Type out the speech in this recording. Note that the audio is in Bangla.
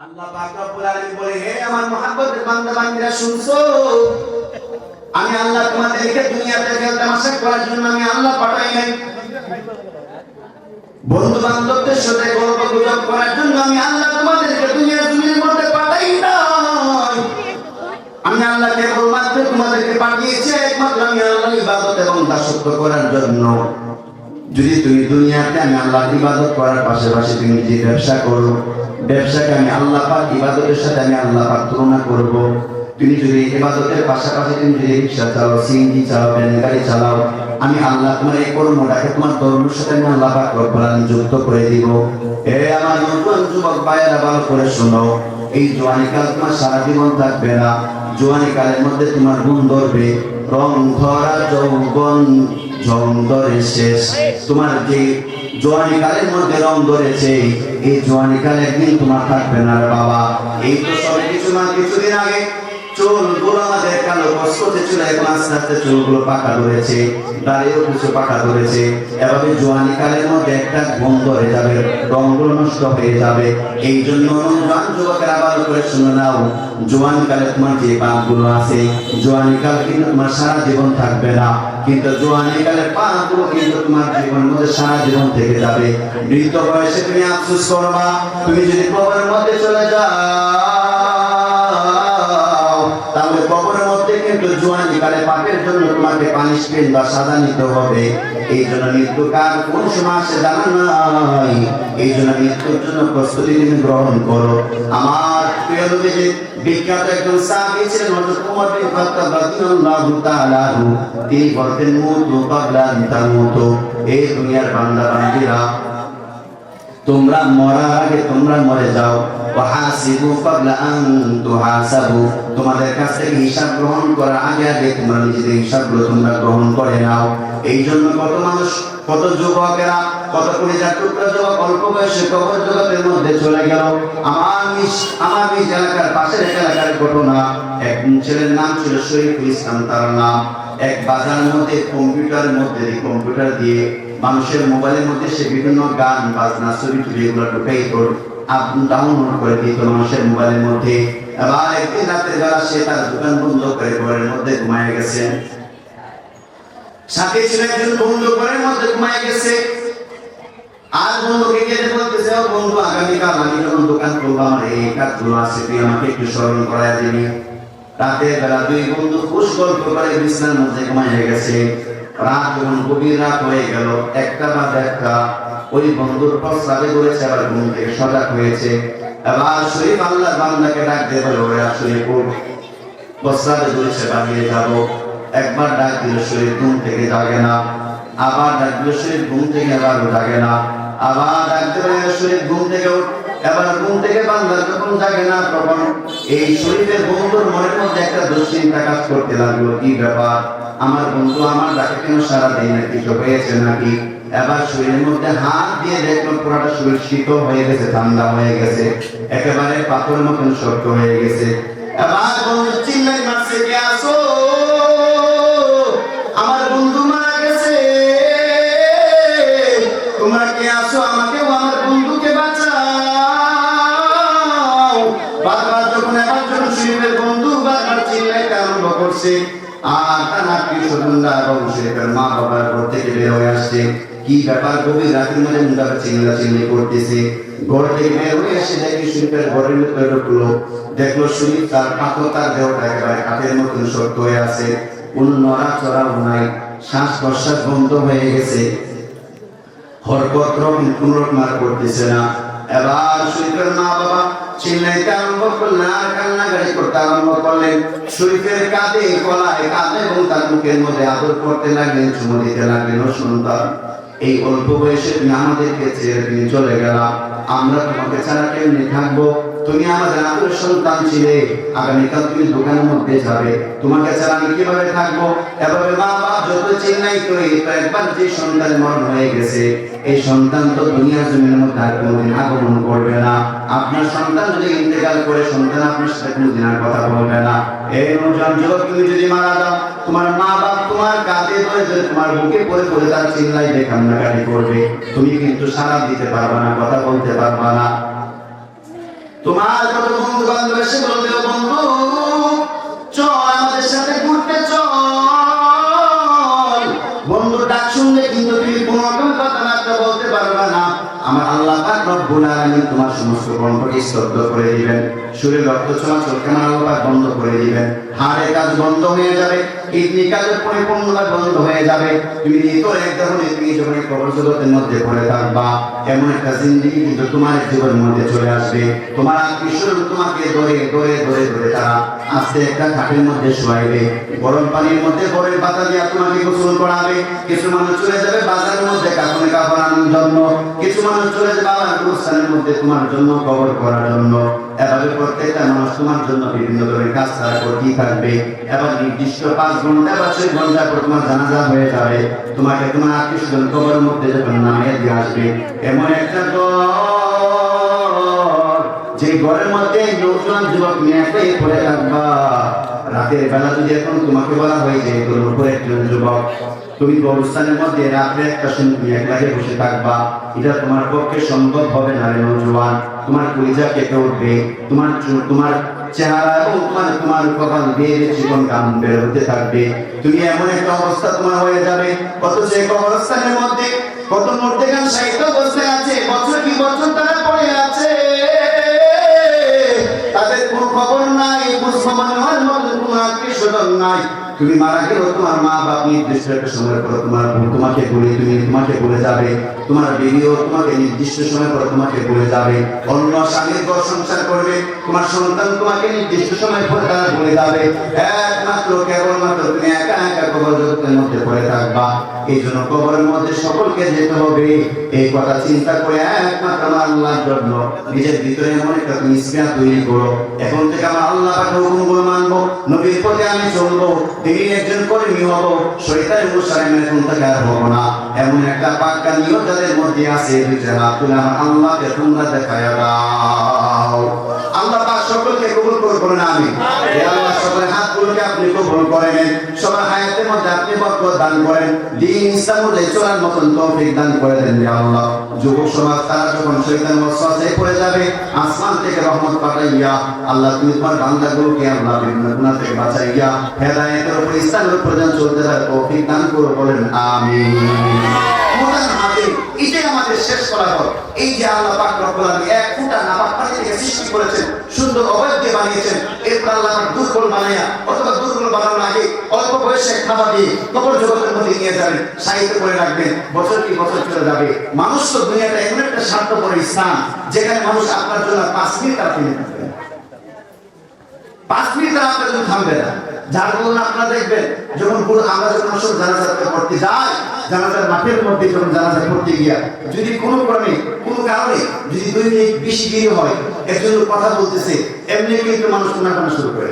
আল্লাহ পাক রব্বুল আলামিন বলে, হে আমার মহব্বতের বান্দা বান্দীরা শুনছো, আমি আল্লাহ তোমাদেরকে দুনিয়াতে তামাশা করার জন্য আমি আল্লাহ পাঠাই নাই। বন্ধু বান্ধবদের সাথে গল্প গুজব করার জন্য আমি আল্লাহ তোমাদেরকে দুনিয়ার জমিনের মধ্যে পাঠাই নাই। আমি আল্লাহ কেবলমাত্র তোমাদেরকে পাঠিয়েছি একমাত্র আমি আল্লাহর ইবাদত এবং দাসত্ব করার জন্য। যদি তুমি দুনিয়াতে আমি আল্লাহর ইবাদত করার পাশাপাশি তুমি যে ব্যবসা করো, ব্যবসাকে আমি আল্লাহ পাক ইবাদতের সাথে আমি আল্লাহ পাক তুলনা করব। তুমি যদি ইবাদতের পাশাপাশি তুমি যদি রিকশা চালাও, সিএনজি চালাও, ভ্যান গাড়ি চালাও, আমি আল্লাহ তোমার এই কর্মটাকে তোমার ধর্মের সাথে আমি আল্লাহ পাক রব্বুল আলামিন যুক্ত করে দিব। হে আমার নতুন যুবক ভাইয়েরা, ভালো করে শোনো, এই জওয়ানিকাল তোমার সারা জীবন থাকবে না। জওয়ানিকালের মধ্যে তোমার গুণ ধরবে, রং ধরা যৌবন জং ধরে শেষ। তোমার যে জওয়ানিকালের মধ্যে রং ধরেছে, এই জওয়ানিকাল একদিন তোমার থাকবে না রে বাবা। এই তো সব কিছুদিন আগে চুলগুলো আমাদের কালো কষ্টতে ছিল, এখন আস্তে আস্তে চুলগুলো পাকা ধরেছে, দাড়িও কিছু পাকা ধরেছে। এভাবে জওয়ানিকালের মধ্যে একটা বন্ধ হয়ে যাবে, রংগুলো নষ্ট হয়ে যাবে। এই জন্য জওয়ান যুবকেরা ভালো করে শুনে নাও, জওয়ানিকালে তোমার যে পাপগুলো আছে, জওয়ানিকাল কিন্তু তোমার সারা জীবন থাকবে না, কিন্তু জওয়ানিকালের পাপগুলো কিন্তু তোমার জীবনের মধ্যে সারা জীবন থেকে যাবে। বৃদ্ধ বয়সে তুমি আফসোস করবা, তুমি যদি কবরের মধ্যে চলে যাও, তাহলে কবরের মধ্যে কিন্তু জওয়ানিকালে পাপের জন্য তোমাকে পানিশমেন্ট বা সাজা নিতে হবে। এই জন্য মৃত্যু কার কোন সময় আসে জানা নাই, এই জন্য মৃত্যুর জন্য প্রস্তুতি তুমি গ্রহণ করো। আমার প্রিয় নবী যে বিখ্যাত একজন সাহাবী ছিলেন হযরত ওমর বিন খাত্তাব রাদিয়াল্লাহু তাআলা আনহু, তিনি বলতেন, মুতু ক্বাবলা আন তামুতু। এই দুনিয়ার বান্দা বান্দীরা, তোমরা মরার আগে তোমরা মরে যাও। ওয়াহাসিবু ক্বাবলা আন তুহাসাবু, তোমাদের কাছ থেকে হিসাব গ্রহণ করার আগে আগে তোমরা নিজেদের হিসাবগুলো তোমরা গ্রহণ করে নাও। এই জন্য কত মানুষ, কত যুবকেরা, কত কলিজার টুকরা যুবক অল্প বয়সে কবর জগতের মধ্যে চলে গেল। আমার নিজ এলাকার পাশের এলাকার ঘটনা। এক ছেলের নাম ছিল শরীফুল ইসলাম, তার নাম। এক বাজারের মধ্যে কম্পিউটার দিয়ে মানুষের মোবাইলের মধ্যে সে বিভিন্ন গান বাজনা ছবি টবি এগুলো ঢুকাই ডাউনলোড করে দিত মানুষের মোবাইলের মধ্যে। এবার একদিন রাতের বেলা সে তার দোকান বন্ধ করে ঘরের মধ্যে ঘুমায় গেছে। সাথে ছিল একজন বন্ধু ঘরের মধ্যে ঘুমায় গেছে। আর বন্ধুকে গিয়ে বলতেছে, ও বন্ধু, আগামীকাল আমি যখন দোকান খুলবো আমার এই কাজগুলো আছে, তুই আমাকে একটু স্মরণ করায় দিবি। রাতের বেলা দুই বন্ধু খুশ গল্প করে বিছানার মধ্যে ঘুমায় গেছে। রাত যখন গভীর রাত হয়ে গেল, একটা বা একটা, ওই বন্ধুর প্রস্রাবে করেছে, আবার ঘুম থেকে সজাগ হয়েছে। এবার শরীফ আল্লাহর বান্দাকে ডাক দিয়ে বলে, ওরে শরীফ, প্রস্রাবে করেছে, বাড়িয়ে যাবো। একবার ডাক দিল, শরীর ঘুম থেকে জাগে না। আবার ডাক দিল, শরীর ঘুম থেকে আবারও জাগে না। আবার ডাক দিল, শরীর ঘুম থেকে উঠ। এবার ঘুম থেকে বান্দা যখন জাগে না, তখন এই শরীরের বন্ধুর মনের মধ্যে একটা দুশ্চিন্তা কাজ করতে লাগলো, কি ব্যাপার, আমার বন্ধু আমার ডাকে কেন সারা দেয় না, কিছু হয়েছে নাকি? এবার শরীরের মধ্যে হাত দিয়ে দেখলো পুরোটা শরীর শীতল হয়ে গেছে, ঠান্ডা হয়ে গেছে, একেবারে পাথরের মতন শক্ত হয়ে গেছে। এবার বন্ধু চিল্লাই মারছে, কে আসো? আমার বন্ধু মারা গেছে, তোমরা কে আসো? আমাকেও আমার বন্ধুকে বাঁচাও। বারবার যখন শরীরের বন্ধু বারবার চিল্লাইতে আরম্ভ করছে, আর তার আত্মীয় স্বজনরা এবং শরীরের মা বাবার ঘর থেকে বের হয়ে আসছে। কি ব্যাপার, গভীর রাতের মধ্যে মুন্ডাকে চিল্লাচিল্লি করতেছে। ঘর থেকে বের হয়ে এসে দেখি শরীরের ঘরের ভিতরে ঢুকলো, দেখলো শরীর তার পাথর, তার দেহটা একেবারে কাঠের মতন শক্ত হয়ে আছে, কোনো নড়াচড়াও নাই, শ্বাস প্রশ্বাস বন্ধ হয়ে গেছে, হরকত কোন রকম আর করতেছে না। এবার শরীফের মা বাবা চিল্লাইতে আরম্ভ করলেন আর কান্নাকাটি করতে আরম্ভ করলেন। শরীফের কাঁধে, গলায়, কাঁধে এবং তার মুখের মধ্যে আদর করতে লাগলেন, চুমো দিতে লাগলেন। ও সন্তান, এই অল্প বয়সে তুমি আমাদেরকে ছেড়ে তুমি চলে গেলা, আমরা তোমাকে ছাড়া কেমনি থাকবো? তুমি আমাদের আদরের সন্তান ছিলে, আগামীকাল তুমি দোকানের মধ্যে যাবে, তোমাকে ছাড়া আমি কিভাবে থাকবো? এভাবে মা বাবা যত চিল্লাই করে, তো একবার যে সন্তান মরণ হয়ে গেছে, এই সন্তান তো দুনিয়ার জমিনের মধ্যে আর কোনোদিন আগমন করবে না। আপনার সন্তান যদি ইন্তেকাল করে, সন্তান আপনার সাথে কোনোদিন আর কথা বলবে না। এই নওজোয়ান যুবক, তুমি যদি মারা যাও, তোমার মা বাপ তোমার কাঁধে ধরে ধরে তোমার বুকে পড়ে পড়ে তার চিল্লাইবে, কান্নাকাটি করবে, তুমি কিন্তু সাড়া দিতে পারবে না, কথা বলতে পারবে না। তোমার কত বন্ধু বান্ধব এসে বলবে, বন্ধু চল আমাদের সাথে ঘুরতে চল। বন্ধুর ডাক শুনলে কিন্তু তুমি কোনো রকম কথাবার্তা বলতে পারবে না। আমার আল্লাহ পাক রব্বুল আলামিন তোমার সমস্ত কণ্ঠকে স্তব্ধ করে দিবেন, শরীরে রক্ত চলাচলকে আমার আল্লাহ পাক বন্ধ করে দিবেন, হাড়ের কাজ বন্ধ হয়ে যাবে, কিডনি কাজ পরিপূর্ণভাবে বন্ধ হয়ে যাবে। তুমি তো এক ধরনের তুমি যখন কবর জগতের মধ্যে পড়ে থাকবা, এমন একটা জিন্দেগি কিন্তু তোমার জীবনের মধ্যে চলে আসবে। তোমার আত্মীয় তোমাকে ধরে ধরে ধরে ধরে তারা আস্তে একটা খাটের মধ্যে শোয়াইবে, গরম পানির মধ্যে গরম পাতা দিয়ে তোমাকে গোসল করাবে। কিছু মানুষ চলে যাবে বাজারের মধ্যে কাপড়ে কাপড় আনার জন্য, কিছু মানুষ চলে যাবে আবার গোস্থানের মধ্যে তোমার জন্য কবর করার জন্য। এভাবে প্রত্যেকটা মানুষ তোমার জন্য বিভিন্ন ধরনের কাজ তারা করতেই থাকবে। এবার নির্দিষ্ট 5 ঘন্টা বা 6 ঘন্টা পর তোমার জানাজা হয়ে যাবে। তোমাকে তোমার আত্মীয় স্বজন কবরের মধ্যে যখন নামিয়ে দিয়ে আসবে, এমন একটা ঘর যে ঘরের মধ্যে নৌজওয়ান যুবক নিয়ে পড়ে থাকবা। রাতের বেলা যদি এখন তোমাকে বলা হয় যে তোর উপরে একজন যুবক, তুমি কবরস্থানের মধ্যে রাত্রে একটা সময় তুমি একলাগে বসে থাকবা, এটা তোমার পক্ষে সম্ভব হবে না রে নওজোয়ান। তোমার কলিজা কেঁপে উঠবে, তোমার চেহারা এবং তোমার কপাল বেয়ে জীবন গান বের হতে থাকবে। তুমি এমন একটা অবস্থা তোমার হয়ে যাবে। কত যে কবরস্থানের মধ্যে কত মর্দেগান সাহিত্য বসে আছে, বছর কি বছর তারা পড়ে আছে, তাদের কোনো খবর নাই, খোঁজ খবর নেওয়ার মতো কোনো আত্মীয় স্বজন নাই। তুমি মারা গেলেও তোমার মা বাপ নির্দিষ্ট একটা সময় পর তোমাকে ভুলে যাবে। তোমার বিবিও তোমাকে নির্দিষ্ট সময় পর তোমাকে ভুলে যাবে। অন্য স্বামীর ঘর সংসার করবে, তোমার সন্তান তোমাকে নির্দিষ্ট সময় পর তারা ভুলে যাবে। একমাত্র কেবলমাত্র তুমি একা একা কবর জগতের মধ্যে পড়ে থাকবা। এই জন্য কবরের মধ্যে সকলকে যেতে হবে, এই কথা চিন্তা করে একমাত্র আমার আল্লাহর জন্য নিজের ভিতরে এমন একটা তুমি স্নেহ তৈরি করো। এখন থেকে আমার আল্লাহ পাকের হুকুমগুলো মানবো, নবীর পথে আমি চলবো, তিনি একজন কর্মী হব, শয়তানের অনুসারীদের কোন থেকে আর হবো না। এমন একটা পাক্কা নিয়ত যাদের মধ্যে আছে, দুইটা হাত তুলে আমার আল্লাহকে তোমরা দেখায়া দাও। আল্লাহ পাক সকলকে কবুল করবেন, আমিন। হে আল্লাহ, সকলের হাতগুলোকে আপনি কবুল করেন, সবার হায়াতের মধ্যে আপনি বরকত দান করেন, দ্বীন ইসলাম অনুযায়ী চলার মতন তৌফিক দান করে দেন হে আল্লাহ। যুবক সমাজ তারা যখন শয়তানের ওয়াসওয়াসায় পড়ে যাবে, আসমান থেকে রহমত পাঠাইয়া আল্লাহ তুমি তোমার বান্দাগুলোকে আল্লাহ বিভিন্ন গুনাহ থেকে বাঁচাইয়া হেদায়েতের উপর ইসলামের উপর যেন চলতে পারে তৌফিক দান করো, বলেন আমিন। এটাই আমাদের শেষ ফলাফল। এই যে আল্লাহ পাক রব্বুল আলামিন এক ফুটা নাপাক পানি থেকে সৃষ্টি করেছেন, সুন্দর অবয়ব দিয়ে বানিয়েছেন, এরপর আল্লাহ দুর্বল বানাইয়া অথবা দুর্বল বানানোর আগে অল্প বয়সে খাওয়া দিয়ে কবর জগতের মধ্যে নিয়ে যাবেন, সাহিত্য করে রাখবেন, বছর কি বছর চলে যাবে। মানুষ তো দুনিয়াটা এমন একটা স্বার্থপর স্থান যেখানে মানুষ আপনার জন্য 5 মিনিট আপনি থাকবেন, 5 মিনিট আপনার জন্য থামবে না। যার কারণ আপনারা দেখবেন যখন আমরা যখন আসলে জানাজা পড়তে যাই, জানাজার মাঠের মধ্যে যখন জানাজা পড়তে গিয়া যদি কোনো ক্রমে কোনো কারণে যদি 2 মিনিট বেশি দেরি হয়, একজন কথা বলতেছে, এমনি কিন্তু মানুষ শোনা শুরু করে।